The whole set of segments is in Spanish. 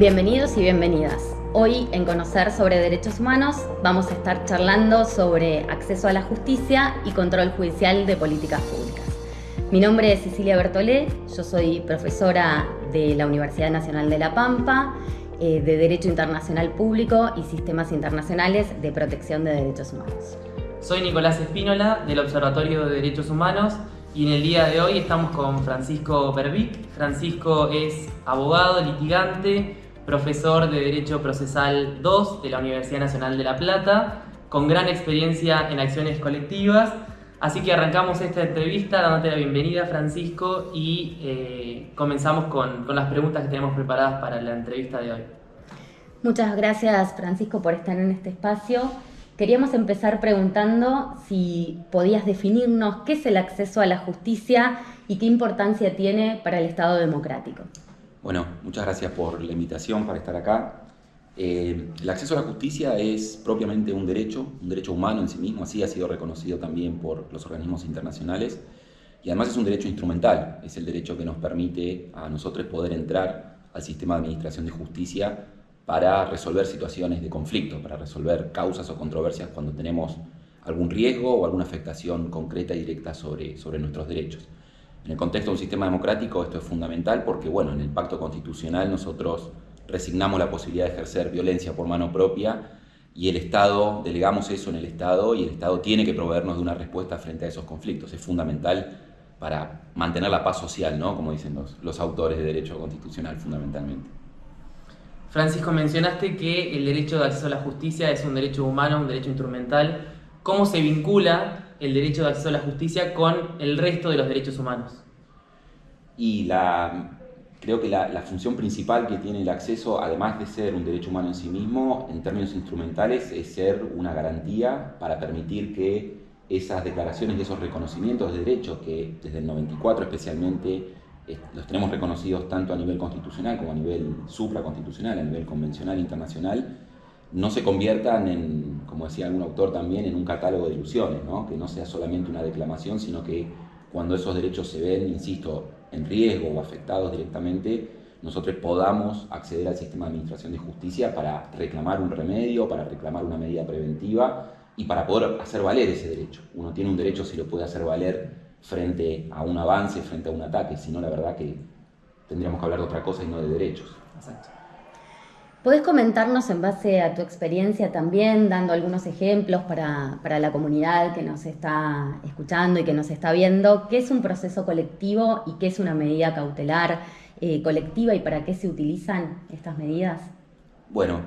Bienvenidos y bienvenidas. Hoy en Conocer sobre Derechos Humanos vamos a estar charlando sobre acceso a la justicia y control judicial de políticas públicas. Mi nombre es Cecilia Bertolé, yo soy profesora de la Universidad Nacional de La Pampa, de Derecho Internacional Público y Sistemas Internacionales de Protección de Derechos Humanos. Soy Nicolás Espínola, del Observatorio de Derechos Humanos, y en el día de hoy estamos con Francisco Berbic. Francisco es abogado, litigante, profesor de Derecho Procesal 2 de la Universidad Nacional de La Plata, con gran experiencia en acciones colectivas. Así que arrancamos esta entrevista dándote la bienvenida, Francisco, y comenzamos con las preguntas que tenemos preparadas para la entrevista de hoy. Muchas gracias, Francisco, por estar en este espacio. Queríamos empezar preguntando si podías definirnos qué es el acceso a la justicia y qué importancia tiene para el Estado democrático. Bueno, muchas gracias por la invitación para estar acá. El acceso a la justicia es propiamente un derecho humano en sí mismo, así ha sido reconocido también por los organismos internacionales, y además es un derecho instrumental, es el derecho que nos permite a nosotros poder entrar al sistema de administración de justicia para resolver situaciones de conflicto, para resolver causas o controversias cuando tenemos algún riesgo o alguna afectación concreta y directa sobre nuestros derechos. En el contexto de un sistema democrático esto es fundamental porque, bueno, en el pacto constitucional nosotros resignamos la posibilidad de ejercer violencia por mano propia y el Estado, delegamos eso en el Estado y el Estado tiene que proveernos de una respuesta frente a esos conflictos. Es fundamental para mantener la paz social, ¿no? Como dicen los autores de derecho constitucional fundamentalmente. Francisco, mencionaste que el derecho de acceso a la justicia es un derecho humano, un derecho instrumental. ¿Cómo se vincula el derecho de acceso a la justicia con el resto de los derechos humanos? Y creo que la función principal que tiene el acceso, además de ser un derecho humano en sí mismo, en términos instrumentales, es ser una garantía para permitir que esas declaraciones y esos reconocimientos de derechos que desde el 94 especialmente los tenemos reconocidos tanto a nivel constitucional como a nivel supraconstitucional, a nivel convencional internacional, no se conviertan en, como decía algún autor también, en un catálogo de ilusiones, ¿no? Que no sea solamente una declamación, sino que cuando esos derechos se ven, insisto, en riesgo o afectados directamente, nosotros podamos acceder al sistema de administración de justicia para reclamar un remedio, para reclamar una medida preventiva y para poder hacer valer ese derecho. Uno tiene un derecho si lo puede hacer valer frente a un avance, frente a un ataque, si no, la verdad que tendríamos que hablar de otra cosa y no de derechos. Exacto. ¿Podés comentarnos en base a tu experiencia también, dando algunos ejemplos para la comunidad que nos está escuchando y que nos está viendo, qué es un proceso colectivo y qué es una medida cautelar colectiva y para qué se utilizan estas medidas? Bueno,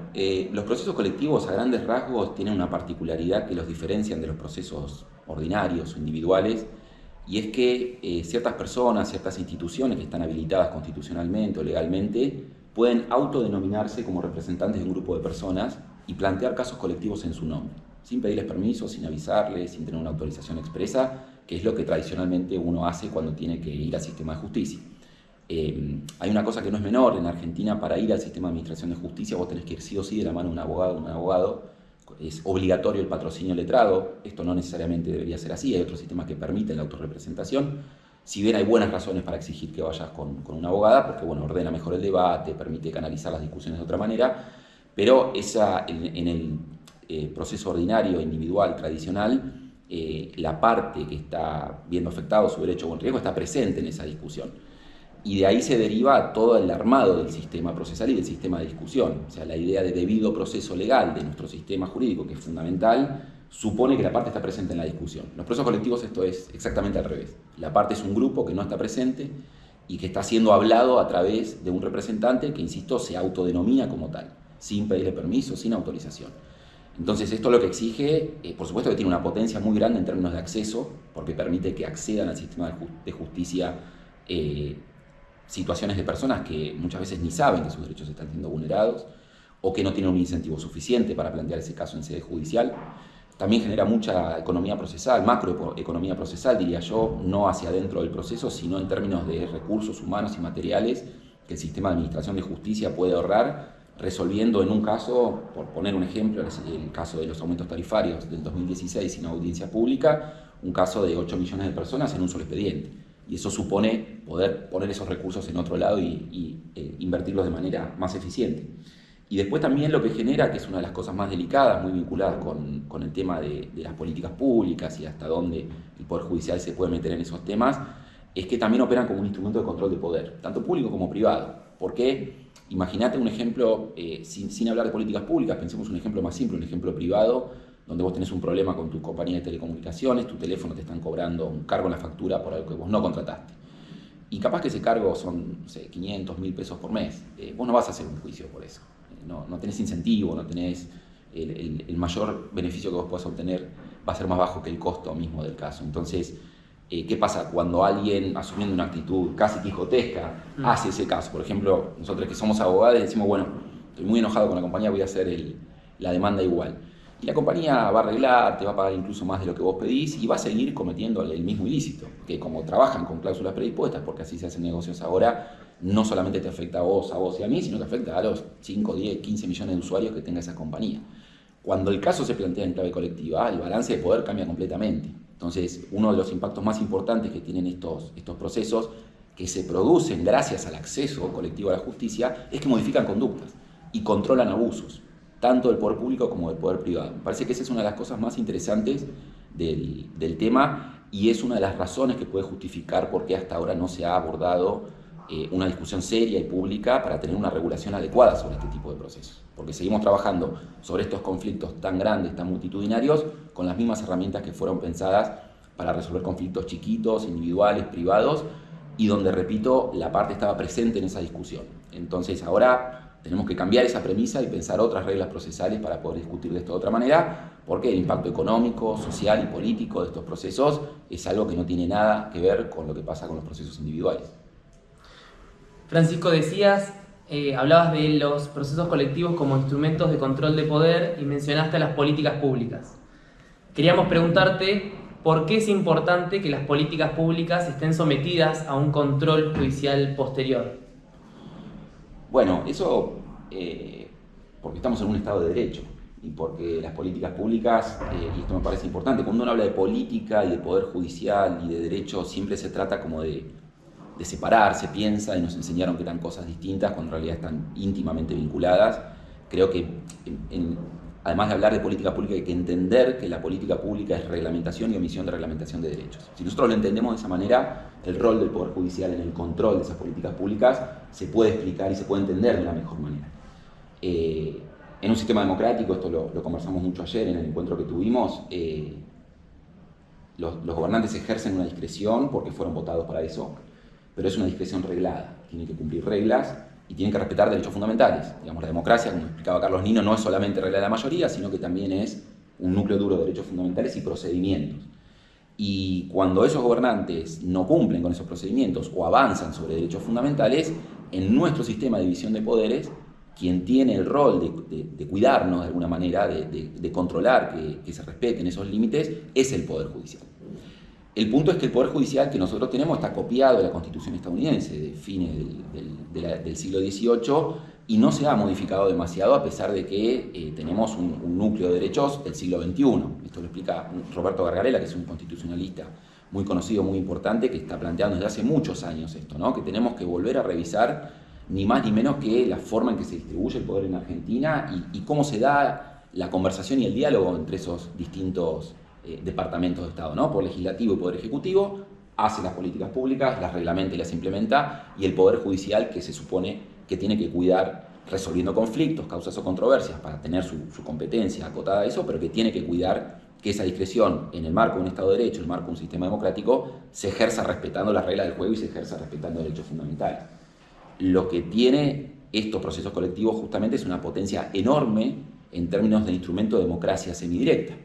los procesos colectivos a grandes rasgos tienen una particularidad que los diferencian de los procesos ordinarios o individuales, y es que ciertas personas, ciertas instituciones que están habilitadas constitucionalmente o legalmente pueden autodenominarse como representantes de un grupo de personas y plantear casos colectivos en su nombre, sin pedirles permiso, sin avisarles, sin tener una autorización expresa, que es lo que tradicionalmente uno hace cuando tiene que ir al sistema de justicia. Hay una cosa que no es menor, en Argentina para ir al sistema de administración de justicia vos tenés que ir sí o sí de la mano de un abogado, es obligatorio el patrocinio letrado, esto no necesariamente debería ser así, hay otros sistemas que permiten la autorrepresentación, si bien hay buenas razones para exigir que vayas con una abogada, porque bueno, ordena mejor el debate, permite canalizar las discusiones de otra manera, pero en el proceso ordinario, individual, tradicional, la parte que está viendo afectado su derecho o en riesgo está presente en esa discusión. Y de ahí se deriva todo el armado del sistema procesal y del sistema de discusión. O sea, la idea de debido proceso legal de nuestro sistema jurídico, que es fundamental, supone que la parte está presente en la discusión. En los procesos colectivos esto es exactamente al revés. La parte es un grupo que no está presente y que está siendo hablado a través de un representante que, insisto, se autodenomina como tal, sin pedirle permiso, sin autorización. Entonces esto lo que exige, por supuesto que tiene una potencia muy grande en términos de acceso, porque permite que accedan al sistema de justicia situaciones de personas que muchas veces ni saben que sus derechos están siendo vulnerados o que no tienen un incentivo suficiente para plantear ese caso en sede judicial. También genera mucha economía procesal, macroeconomía procesal, diría yo, no hacia adentro del proceso, sino en términos de recursos humanos y materiales que el sistema de administración de justicia puede ahorrar, resolviendo en un caso, por poner un ejemplo, el caso de los aumentos tarifarios del 2016 sin audiencia pública, un caso de 8 millones de personas en un solo expediente. y eso supone poder poner esos recursos en otro lado y invertirlos de manera más eficiente. Y después también lo que genera, que es una de las cosas más delicadas, muy vinculadas con el tema de las políticas públicas y hasta dónde el Poder Judicial se puede meter en esos temas, es que también operan como un instrumento de control de poder, tanto público como privado. Porque imagínate un ejemplo, sin hablar de políticas públicas, pensemos un ejemplo más simple, un ejemplo privado, donde vos tenés un problema con tu compañía de telecomunicaciones, tu teléfono te están cobrando un cargo en la factura por algo que vos no contrataste. Y capaz que ese cargo son, no sé, 500, 1000 pesos por mes. Vos no vas a hacer un juicio por eso. No tenés incentivo, no tenés el mayor beneficio que vos puedas obtener va a ser más bajo que el costo mismo del caso. Entonces, ¿qué pasa cuando alguien, asumiendo una actitud casi quijotesca, hace ese caso? Por ejemplo, nosotros que somos abogados decimos, bueno, estoy muy enojado con la compañía, voy a hacer la demanda igual. Y la compañía va a arreglar, te va a pagar incluso más de lo que vos pedís y va a seguir cometiendo el mismo ilícito, que como trabajan con cláusulas predispuestas, porque así se hacen negocios ahora, no solamente te afecta a vos y a mí, sino que afecta a los 5, 10, 15 millones de usuarios que tenga esa compañía. Cuando el caso se plantea en clave colectiva, el balance de poder cambia completamente. Entonces, uno de los impactos más importantes que tienen estos procesos, que se producen gracias al acceso colectivo a la justicia, es que modifican conductas y controlan abusos, tanto del poder público como del poder privado. Me parece que esa es una de las cosas más interesantes del tema y es una de las razones que puede justificar por qué hasta ahora no se ha abordado una discusión seria y pública para tener una regulación adecuada sobre este tipo de procesos. Porque seguimos trabajando sobre estos conflictos tan grandes, tan multitudinarios, con las mismas herramientas que fueron pensadas para resolver conflictos chiquitos, individuales, privados, y donde, repito, la parte estaba presente en esa discusión. Entonces ahora tenemos que cambiar esa premisa y pensar otras reglas procesales para poder discutir de esto de otra manera, porque el impacto económico, social y político de estos procesos es algo que no tiene nada que ver con lo que pasa con los procesos individuales. Francisco, hablabas de los procesos colectivos como instrumentos de control de poder y mencionaste las políticas públicas. Queríamos preguntarte por qué es importante que las políticas públicas estén sometidas a un control judicial posterior. Bueno, eso porque estamos en un Estado de Derecho y porque las políticas públicas, y esto me parece importante, cuando uno habla de política y de poder judicial y de derecho, siempre se trata como de separar, se piensa, y nos enseñaron que eran cosas distintas cuando en realidad están íntimamente vinculadas. Creo que además de hablar de política pública hay que entender que la política pública es reglamentación y omisión de reglamentación de derechos. Si nosotros lo entendemos de esa manera, el rol del Poder Judicial en el control de esas políticas públicas se puede explicar y se puede entender de la mejor manera. En un sistema democrático, esto lo conversamos mucho ayer en el encuentro que tuvimos, los gobernantes ejercen una discreción porque fueron votados para eso, pero es una discreción reglada, tienen que cumplir reglas y tienen que respetar derechos fundamentales. Digamos, la democracia, como explicaba Carlos Nino, no es solamente regla de la mayoría, sino que también es un núcleo duro de derechos fundamentales y procedimientos. Y cuando esos gobernantes no cumplen con esos procedimientos o avanzan sobre derechos fundamentales, en nuestro sistema de división de poderes, quien tiene el rol de cuidarnos de alguna manera, de controlar que se respeten esos límites, es el Poder Judicial. El punto es que el Poder Judicial que nosotros tenemos está copiado de la Constitución estadounidense de fines del siglo XVIII y no se ha modificado demasiado a pesar de que tenemos un núcleo de derechos del siglo XXI. Esto lo explica Roberto Gargarella, que es un constitucionalista muy conocido, muy importante, que está planteando desde hace muchos años esto, ¿no? Que tenemos que volver a revisar ni más ni menos que la forma en que se distribuye el poder en Argentina y cómo se da la conversación y el diálogo entre esos distintos departamentos de Estado, ¿no? Poder legislativo y poder ejecutivo hace las políticas públicas, las reglamenta y las implementa, y el Poder Judicial, que se supone que tiene que cuidar resolviendo conflictos, causas o controversias para tener su competencia acotada a eso, pero que tiene que cuidar que esa discreción en el marco de un Estado de Derecho, en el marco de un sistema democrático, se ejerza respetando las reglas del juego y se ejerza respetando derechos fundamentales. Lo que tiene estos procesos colectivos justamente es una potencia enorme en términos de instrumento de democracia semidirecta,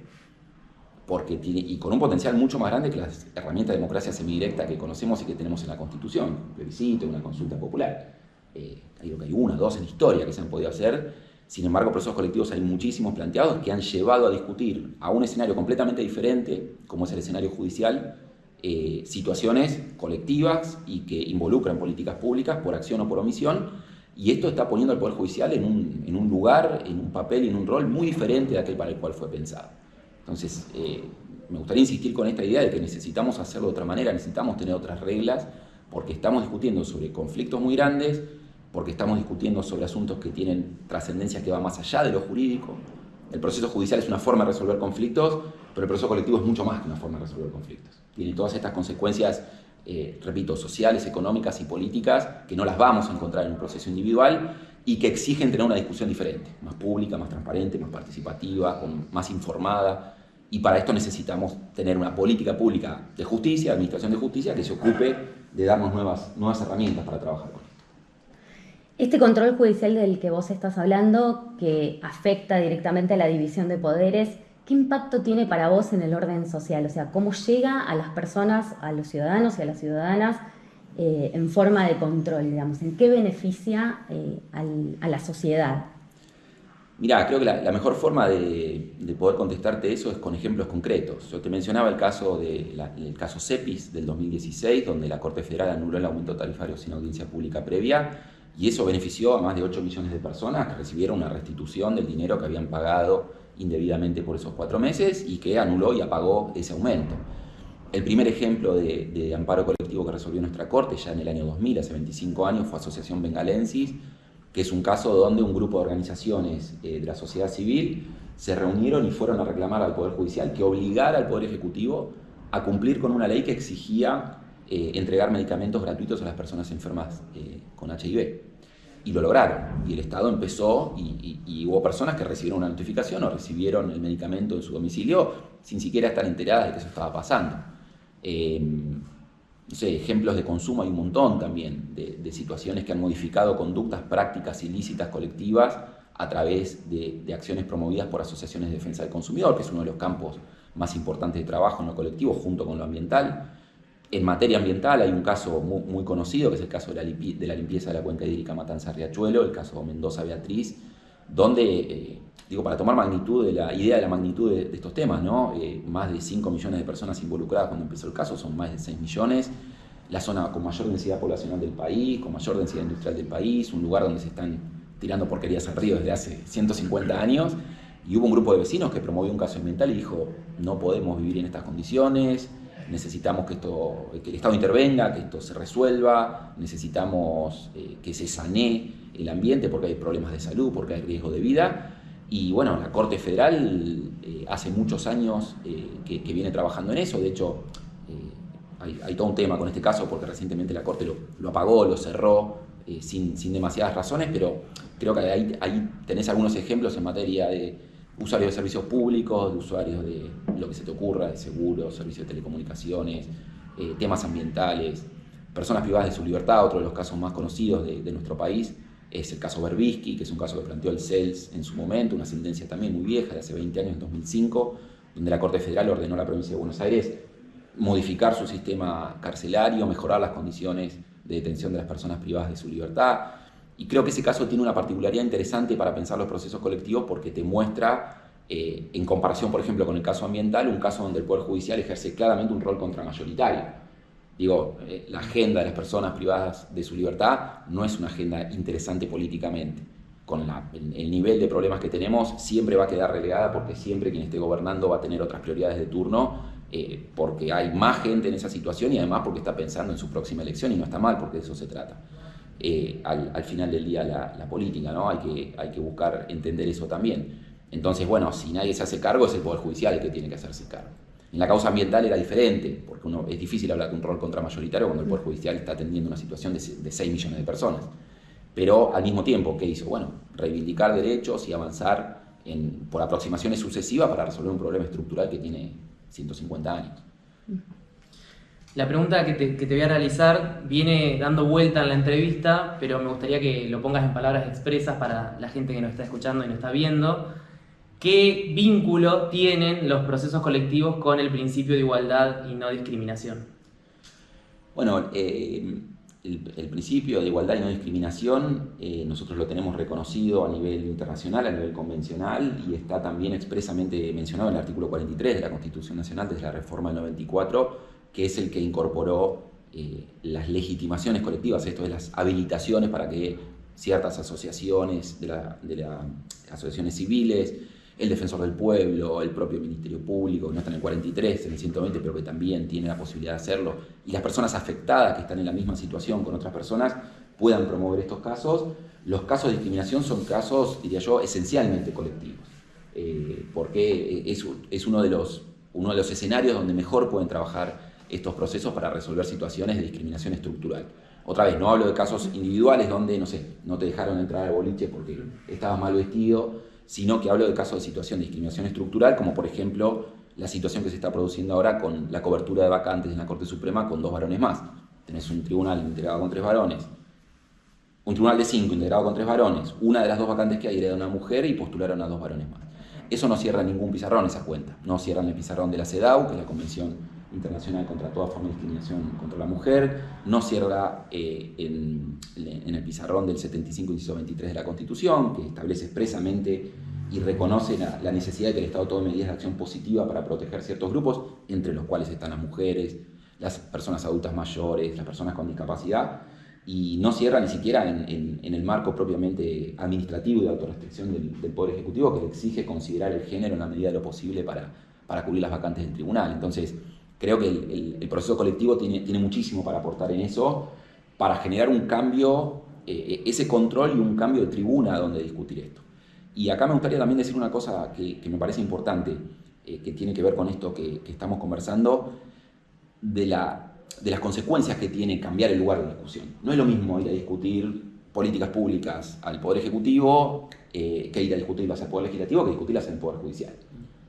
porque y con un potencial mucho más grande que las herramientas de democracia semidirecta que conocemos y que tenemos en la Constitución, un plebiscito, una consulta popular. Creo que hay una, dos en historia que se han podido hacer. Sin embargo, procesos colectivos hay muchísimos planteados que han llevado a discutir a un escenario completamente diferente, como es el escenario judicial, situaciones colectivas y que involucran políticas públicas por acción o por omisión, y esto está poniendo al Poder Judicial en un lugar, en un papel y en un rol muy diferente de aquel para el cual fue pensado. Entonces, me gustaría insistir con esta idea de que necesitamos hacerlo de otra manera, necesitamos tener otras reglas, porque estamos discutiendo sobre conflictos muy grandes, porque estamos discutiendo sobre asuntos que tienen trascendencia que va más allá de lo jurídico. El proceso judicial es una forma de resolver conflictos, pero el proceso colectivo es mucho más que una forma de resolver conflictos. Tiene todas estas consecuencias, repito, sociales, económicas y políticas, que no las vamos a encontrar en un proceso individual y que exigen tener una discusión diferente, más pública, más transparente, más participativa, más informada. Y para esto necesitamos tener una política pública de justicia, administración de justicia, que se ocupe de darnos nuevas herramientas para trabajar con esto. Este control judicial del que vos estás hablando, que afecta directamente a la división de poderes, ¿qué impacto tiene para vos en el orden social? O sea, ¿cómo llega a las personas, a los ciudadanos y a las ciudadanas en forma de control, digamos? ¿En qué beneficia a la sociedad? Mirá, creo que la mejor forma de poder contestarte eso es con ejemplos concretos. Yo te mencionaba el caso CEPIS del 2016, donde la Corte Federal anuló el aumento tarifario sin audiencia pública previa, y eso benefició a más de 8 millones de personas que recibieron una restitución del dinero que habían pagado indebidamente por esos 4 meses y que anuló y apagó ese aumento. El primer ejemplo de amparo colectivo que resolvió nuestra Corte ya en el año 2000, hace 25 años, fue Asociación Bengalensis, que es un caso donde un grupo de organizaciones de la sociedad civil se reunieron y fueron a reclamar al Poder Judicial que obligara al Poder Ejecutivo a cumplir con una ley que exigía entregar medicamentos gratuitos a las personas enfermas con HIV. Y lo lograron. Y el Estado empezó y hubo personas que recibieron una notificación o recibieron el medicamento en su domicilio sin siquiera estar enteradas de que eso estaba pasando. No sé, ejemplos de consumo hay un montón también, de situaciones que han modificado conductas, prácticas ilícitas colectivas a través de acciones promovidas por asociaciones de defensa del consumidor, que es uno de los campos más importantes de trabajo en lo colectivo, junto con lo ambiental. En materia ambiental hay un caso muy conocido, que es el caso de la limpieza de la cuenca hídrica Matanza-Riachuelo, el caso Mendoza-Beatriz, donde, para tomar magnitud de la idea de la magnitud de estos temas, ¿no? Más de 5 millones de personas involucradas cuando empezó el caso, son más de 6 millones, la zona con mayor densidad poblacional del país, con mayor densidad industrial del país, un lugar donde se están tirando porquerías al río desde hace 150 años, y hubo un grupo de vecinos que promovió un caso ambiental y dijo, no podemos vivir en estas condiciones, necesitamos que el Estado intervenga, que esto se resuelva, necesitamos que se sanee el ambiente porque hay problemas de salud, porque hay riesgo de vida. Y bueno, la Corte Federal hace muchos años que viene trabajando en eso. De hecho, hay todo un tema con este caso porque recientemente la Corte lo apagó, lo cerró sin demasiadas razones, pero creo que ahí tenés algunos ejemplos en materia de usuarios de servicios públicos, de usuarios de lo que se te ocurra, de seguros, servicios de telecomunicaciones, temas ambientales, personas privadas de su libertad. Otro de los casos más conocidos de nuestro país es el caso Berbisky, que es un caso que planteó el CELS en su momento, una sentencia también muy vieja, de hace 20 años, en 2005, donde la Corte Federal ordenó a la provincia de Buenos Aires modificar su sistema carcelario, mejorar las condiciones de detención de las personas privadas de su libertad. Y creo que ese caso tiene una particularidad interesante para pensar los procesos colectivos porque te muestra, en comparación, por ejemplo, con el caso ambiental, un caso donde el Poder Judicial ejerce claramente un rol contramayoritario. La agenda de las personas privadas de su libertad no es una agenda interesante políticamente. Con el nivel de problemas que tenemos, siempre va a quedar relegada porque siempre quien esté gobernando va a tener otras prioridades de turno, porque hay más gente en esa situación y además porque está pensando en su próxima elección, y no está mal porque de eso se trata. Al final del día la política, ¿no? Hay que buscar entender eso también. Entonces, bueno, si nadie se hace cargo, es el Poder Judicial el que tiene que hacerse cargo. En la causa ambiental era diferente, porque es difícil hablar de un rol contramayoritario cuando el Poder Judicial está atendiendo una situación de 6 millones de personas. Pero al mismo tiempo, ¿qué hizo? Bueno, reivindicar derechos y avanzar por aproximaciones sucesivas para resolver un problema estructural que tiene 150 años. La pregunta que te voy a realizar viene dando vuelta en la entrevista, pero me gustaría que lo pongas en palabras expresas para la gente que nos está escuchando y nos está viendo. ¿Qué vínculo tienen los procesos colectivos con el principio de igualdad y no discriminación? Bueno, el principio de igualdad y no discriminación nosotros lo tenemos reconocido a nivel internacional, a nivel convencional, y está también expresamente mencionado en el artículo 43 de la Constitución Nacional desde la reforma del 94, que es el que incorporó las legitimaciones colectivas, esto es las habilitaciones para que ciertas asociaciones de las asociaciones civiles, el defensor del pueblo, el propio Ministerio Público, que no está en el 43, en el 120, pero que también tiene la posibilidad de hacerlo, y las personas afectadas que están en la misma situación con otras personas puedan promover estos casos. Los casos de discriminación son casos, diría yo, esencialmente colectivos, porque es uno de los escenarios donde mejor pueden trabajar estos procesos para resolver situaciones de discriminación estructural. Otra vez, no hablo de casos individuales donde, no sé, no te dejaron entrar al boliche porque estabas mal vestido, sino que hablo de casos de situación de discriminación estructural, como por ejemplo la situación que se está produciendo ahora con la cobertura de vacantes en la Corte Suprema con 2 varones más. Tenés un tribunal integrado con 3 varones, un tribunal de 5 integrado con 3 varones, una de las 2 vacantes que hay era de una mujer y postularon a 2 varones más. Eso no cierra ningún pizarrón, esa cuenta. No cierran el pizarrón de la CEDAW, que es la Convención Internacional contra toda forma de discriminación contra la mujer, no cierra en el pizarrón del 75, inciso 23 de la Constitución, que establece expresamente y reconoce la necesidad de que el Estado tome medidas de acción positiva para proteger ciertos grupos, entre los cuales están las mujeres, las personas adultas mayores, las personas con discapacidad, y no cierra ni siquiera en el marco propiamente administrativo y de autorrestricción del Poder Ejecutivo, que le exige considerar el género en la medida de lo posible para cubrir las vacantes del tribunal. Entonces, creo que el proceso colectivo tiene muchísimo para aportar en eso, para generar un cambio, ese control y un cambio de tribuna donde discutir esto. Y acá me gustaría también decir una cosa que me parece importante, que tiene que ver con esto que estamos conversando, de las consecuencias que tiene cambiar el lugar de discusión. No es lo mismo ir a discutir políticas públicas al Poder Ejecutivo que ir a discutirlas al Poder Legislativo, que discutirlas en el Poder Judicial.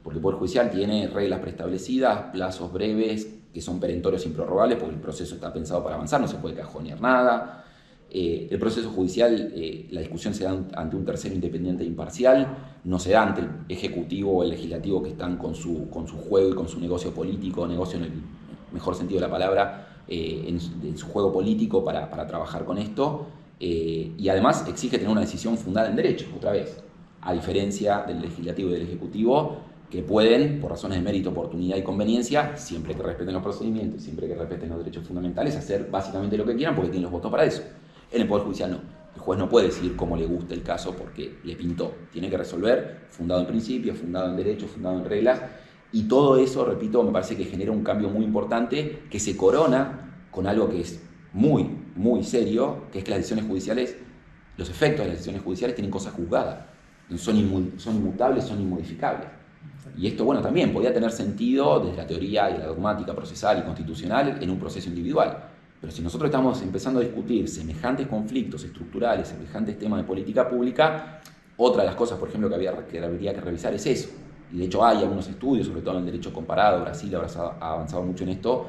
Porque el Poder Judicial tiene reglas preestablecidas, plazos breves, que son perentorios improrrogables, porque el proceso está pensado para avanzar, no se puede cajonear nada. El proceso judicial, la discusión se da ante un tercero independiente e imparcial, no se da ante el Ejecutivo o el Legislativo que están con su juego y con su negocio político, negocio en el mejor sentido de la palabra, en su juego político para trabajar con esto. Y además exige tener una decisión fundada en derecho, otra vez, a diferencia del Legislativo y del Ejecutivo, que pueden, por razones de mérito, oportunidad y conveniencia, siempre que respeten los procedimientos, siempre que respeten los derechos fundamentales, hacer básicamente lo que quieran porque tienen los votos para eso. En el Poder Judicial no. El juez no puede decidir cómo le gusta el caso porque le pintó. Tiene que resolver, fundado en principios, fundado en derechos, fundado en reglas, y todo eso, repito, me parece que genera un cambio muy importante que se corona con algo que es muy, muy serio, que es que las decisiones judiciales, los efectos de las decisiones judiciales tienen cosas juzgadas. Son inmutables, son inmodificables. Y esto, bueno, también podía tener sentido desde la teoría y la dogmática procesal y constitucional en un proceso individual. Pero si nosotros estamos empezando a discutir semejantes conflictos estructurales, semejantes temas de política pública, otra de las cosas, por ejemplo, que habría que revisar es eso. Y de hecho hay algunos estudios, sobre todo en derecho comparado, Brasil ha avanzado mucho en esto,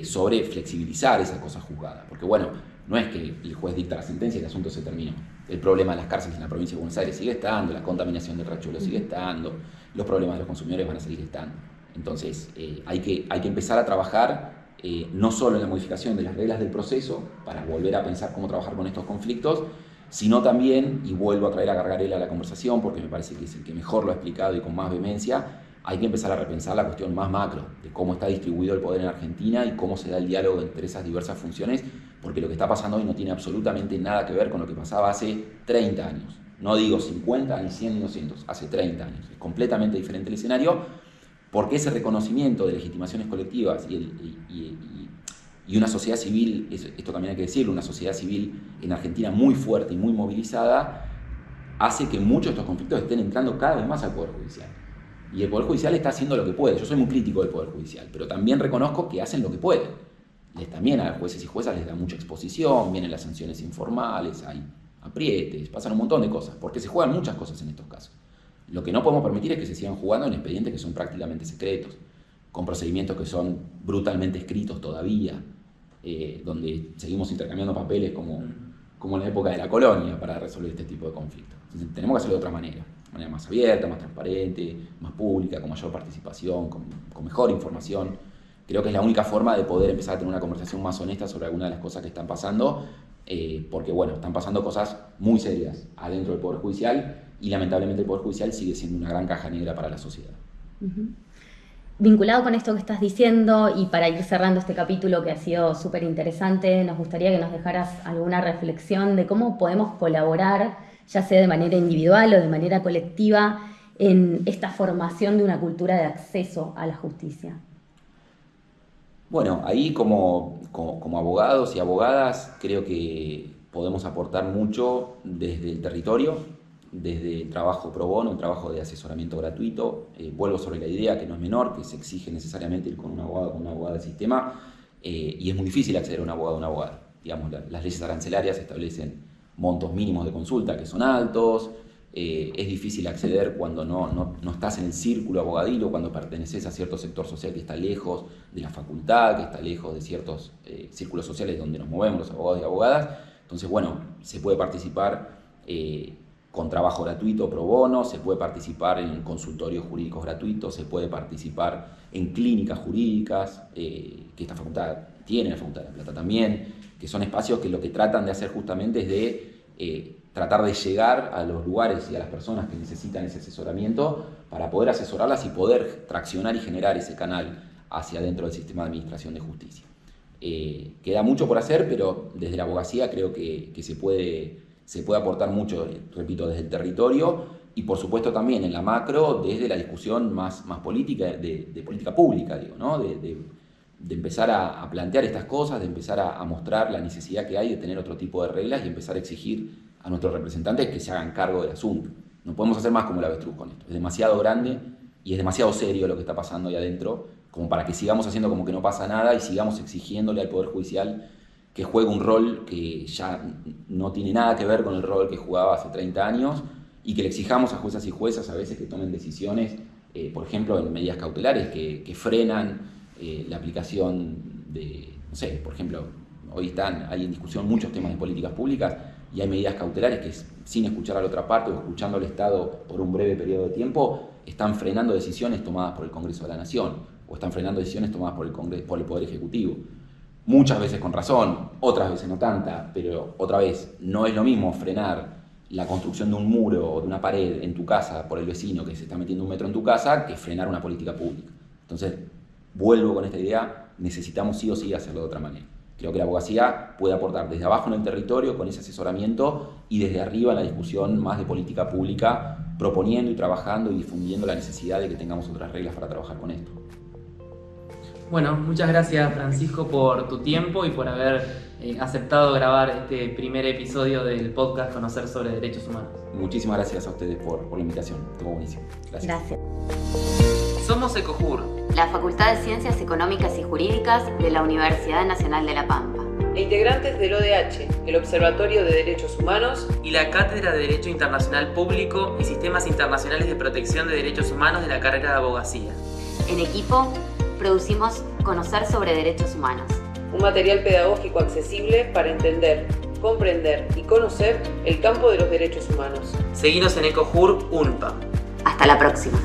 sobre flexibilizar esas cosas juzgadas. Porque bueno, no es que el juez dicta la sentencia y el asunto se terminó. El problema de las cárceles en la provincia de Buenos Aires sigue estando, la contaminación del riachuelo sigue estando, los problemas de los consumidores van a seguir estando. Entonces hay que empezar a trabajar no solo en la modificación de las reglas del proceso para volver a pensar cómo trabajar con estos conflictos, sino también, y vuelvo a traer a Gargarella a la conversación porque me parece que es el que mejor lo ha explicado y con más vehemencia, hay que empezar a repensar la cuestión más macro de cómo está distribuido el poder en Argentina y cómo se da el diálogo entre esas diversas funciones, porque lo que está pasando hoy no tiene absolutamente nada que ver con lo que pasaba hace 30 años. No digo 50, ni 100, ni 200, hace 30 años. Es completamente diferente el escenario, porque ese reconocimiento de legitimaciones colectivas y una sociedad civil, esto también hay que decirlo, una sociedad civil en Argentina muy fuerte y muy movilizada, hace que muchos de estos conflictos estén entrando cada vez más al Poder Judicial. Y el Poder Judicial está haciendo lo que puede. Yo soy muy crítico del Poder Judicial, pero también reconozco que hacen lo que pueden. También a jueces y juezas les da mucha exposición, vienen las sanciones informales, hay aprietes, pasan un montón de cosas, porque se juegan muchas cosas en estos casos. Lo que no podemos permitir es que se sigan jugando en expedientes que son prácticamente secretos, con procedimientos que son brutalmente escritos todavía, donde seguimos intercambiando papeles como en la época de la colonia para resolver este tipo de conflictos. Entonces, tenemos que hacerlo de otra manera más abierta, más transparente, más pública, con mayor participación, con mejor información. Creo que es la única forma de poder empezar a tener una conversación más honesta sobre algunas de las cosas que están pasando, porque bueno, están pasando cosas muy serias adentro del Poder Judicial y lamentablemente el Poder Judicial sigue siendo una gran caja negra para la sociedad. Uh-huh. Vinculado con esto que estás diciendo y para ir cerrando este capítulo que ha sido súper interesante, nos gustaría que nos dejaras alguna reflexión de cómo podemos colaborar, ya sea de manera individual o de manera colectiva, en esta formación de una cultura de acceso a la justicia? Bueno, ahí como abogados y abogadas creo que podemos aportar mucho desde el territorio, desde el trabajo pro bono, un trabajo de asesoramiento gratuito. Vuelvo sobre la idea que no es menor, que se exige necesariamente ir con un abogado o con una abogada del sistema, y es muy difícil acceder a un abogado o una abogada. Digamos, las leyes arancelarias establecen montos mínimos de consulta que son altos. Es difícil acceder cuando no estás en el círculo abogadil, cuando perteneces a cierto sector social que está lejos de la facultad, que está lejos de ciertos círculos sociales donde nos movemos los abogados y abogadas. Entonces, bueno, se puede participar con trabajo gratuito pro bono, se puede participar en consultorios jurídicos gratuitos, se puede participar en clínicas jurídicas, que esta facultad tiene, la Facultad de La Plata también, que son espacios que lo que tratan de hacer justamente es de tratar de llegar a los lugares y a las personas que necesitan ese asesoramiento para poder asesorarlas y poder traccionar y generar ese canal hacia adentro del sistema de administración de justicia. Queda mucho por hacer, pero desde la abogacía creo que se puede aportar mucho, repito, desde el territorio y por supuesto también en la macro desde la discusión más política, de política pública, digo, ¿no? De empezar a plantear estas cosas, de empezar a mostrar la necesidad que hay de tener otro tipo de reglas y empezar a exigir a nuestros representantes que se hagan cargo del asunto. No podemos hacer más como el avestruz con esto. Es demasiado grande y es demasiado serio lo que está pasando ahí adentro como para que sigamos haciendo como que no pasa nada y sigamos exigiéndole al Poder Judicial que juegue un rol que ya no tiene nada que ver con el rol que jugaba hace 30 años y que le exijamos a juezas y juezas a veces que tomen decisiones, por ejemplo, en medidas cautelares que frenan la aplicación de, no sé, por ejemplo, hoy hay en discusión muchos temas de políticas públicas y hay medidas cautelares que sin escuchar a la otra parte o escuchando al Estado por un breve periodo de tiempo están frenando decisiones tomadas por el Congreso de la Nación o están frenando decisiones tomadas por el Poder Ejecutivo. Muchas veces con razón, otras veces no tanta, pero otra vez, no es lo mismo frenar la construcción de un muro o de una pared en tu casa por el vecino que se está metiendo un metro en tu casa que frenar una política pública. Entonces, vuelvo con esta idea, necesitamos sí o sí hacerlo de otra manera. Creo que la abogacía puede aportar desde abajo en el territorio con ese asesoramiento y desde arriba en la discusión más de política pública, proponiendo y trabajando y difundiendo la necesidad de que tengamos otras reglas para trabajar con esto. Bueno, muchas gracias Francisco por tu tiempo y por haber aceptado grabar este primer episodio del podcast Conocer sobre Derechos Humanos. Muchísimas gracias a ustedes por la invitación, estuvo buenísimo. Gracias. Somos Ecojur, la Facultad de Ciencias Económicas y Jurídicas de la Universidad Nacional de La Pampa. E integrantes del ODH, el Observatorio de Derechos Humanos y la Cátedra de Derecho Internacional Público y Sistemas Internacionales de Protección de Derechos Humanos de la carrera de Abogacía. En equipo, producimos Conocer sobre Derechos Humanos, un material pedagógico accesible para entender, comprender y conocer el campo de los derechos humanos. Seguinos en Ecojur UNPA. Hasta la próxima.